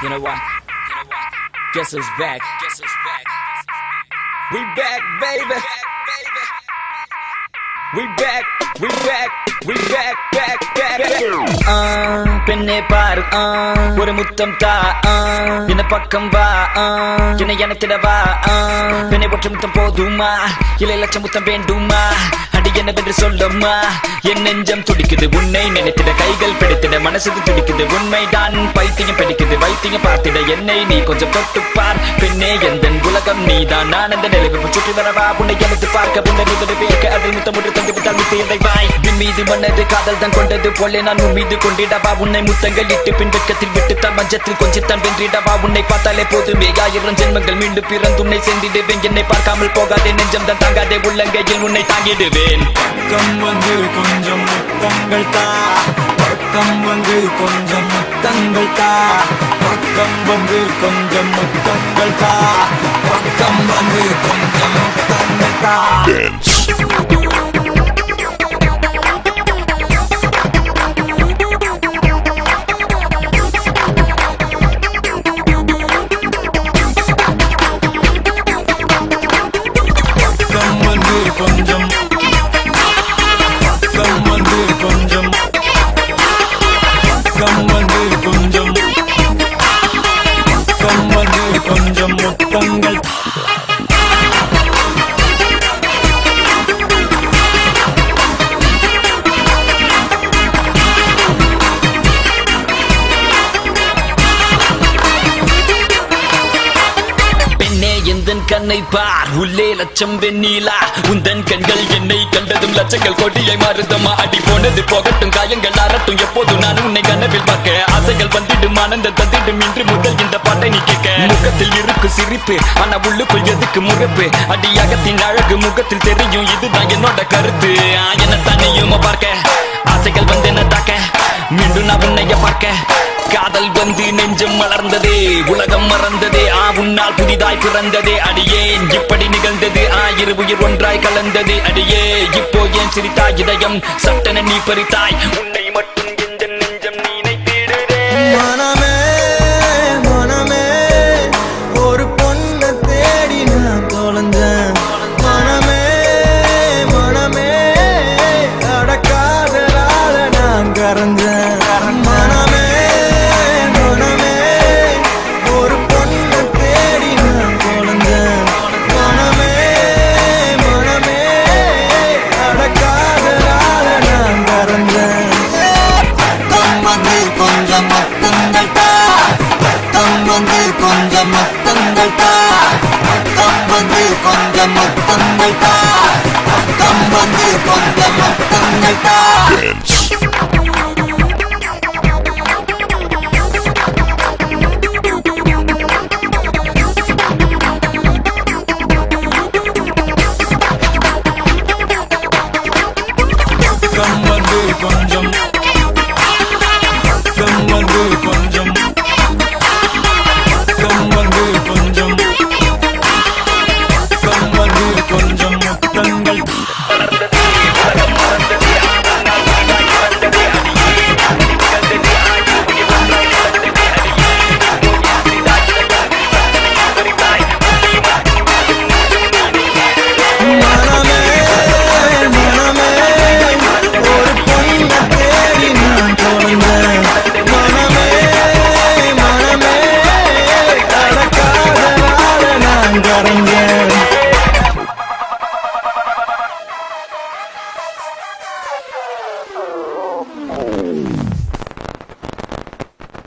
You know what? Guess who's back? We back, baby. We back. பெண்ணே பாரு ஒரு முத்தம் தா என்ன பக்கம் வா என்ன எனக்கிடவா பெண்ணை ஒற்றை முத்தம் போதுமா இல்லை லட்சம் முத்தம் வேண்டுமா அடி என்னவென்று சொல்லுமா என் நெஞ்சம் துடிக்குது உன்னை நினைத்திட கைகள் பிடித்திட மனசுக்கு துடிக்குது உண்மைதான் பைத்தியம் பிடிக்குது வைத்தியம் பார்த்திட என்னை நீ கொஞ்சம் தொட்டுப்பார் பெண்ணே எந்த உலகம் நீதான் நான் அந்த நிலைவு சுற்றி வரவா உன்னை எனக்கு பார்க்க உன்னை முதல் பேர்க்க அதில் முத்தம் ஒன்று தந்து விட்டால் முத்தையதை வாய் பின் மீது மன்னது காதல் தான் கொண்டது போலே நான் உன் மீது கொண்டிடவா உன்னை முத்தங்கள் இட்டு பின் வெட்கத்தில் விட்டுத்தான் மஞ்சத்தில் கொஞ்சத்தான் வென்றிடவா உன்னை பார்த்தாலே போதுமே 1000 ஜென்மங்கள் மீண்டும் பிறந்து உன்னை சேர்ந்திடுவேன் என்னை பார்க்காமல் போகாதே நெஞ்சம் தான் தாங்காதே உள்ளங்கையில் உன்னை தாங்கிடுவேன் பக்கம் வந்து கொஞ்சம் முத்தங்கள் தா பக்கம் வந்து கொஞ்சம் முத்தங்கள் தா பக்கம் வந்து கொஞ்சம் முத்தங்கள் தா பக்கம் வந்து கொஞ்சம் முத்தங்கள் தா கொஞ்சம் கம்மந்து கொஞ்சம் கம்மந்து கொஞ்சம் கம்மந்து கொஞ்சம் முத்தங்கள் கண்ணை பார் உள்ளே லட்சம் வெண்ணிலா உந்தன் கண்கள் என்னை கண்டதும் லட்சங்கள் கொடியை மாறுதமா அடி போனது போகட்டும் காயங்கள் ஆறட்டும் எப்போதும் நான் உன்னை கனவில் பார்க்க ஆசைகள் வந்திடும் ஆனந்த தந்திடும் இன்று முதல் இந்த பாட்டை நீ கேட்க முகத்தில் இருக்கு சிரிப்பு ஆனா உள்ளுக்குள் எதுக்கு முகப்பு அடியாகத்தின் அழகு முகத்தில் தெரியும் இதுதான் என்னோட கருத்து என்ன தனியுமா பார்க்க ஆசைகள் வந்து என்ன தாக்க மீண்டும் நான் உன்னைய பார்க்க காதல் வந்து நெஞ்சம் மலர்ந்ததே உலகம் மறந்ததே உன்னால் புதிதாய் பிறந்ததே அடியேன் இப்படி நிகழ்ந்தது இரு உயிர் ஒன்றாய் கலந்தது அடியே இப்போ ஏன் சிரித்தாய் இதயம் சட்டென நீ பறித்தாய் உன்னை மட்டும்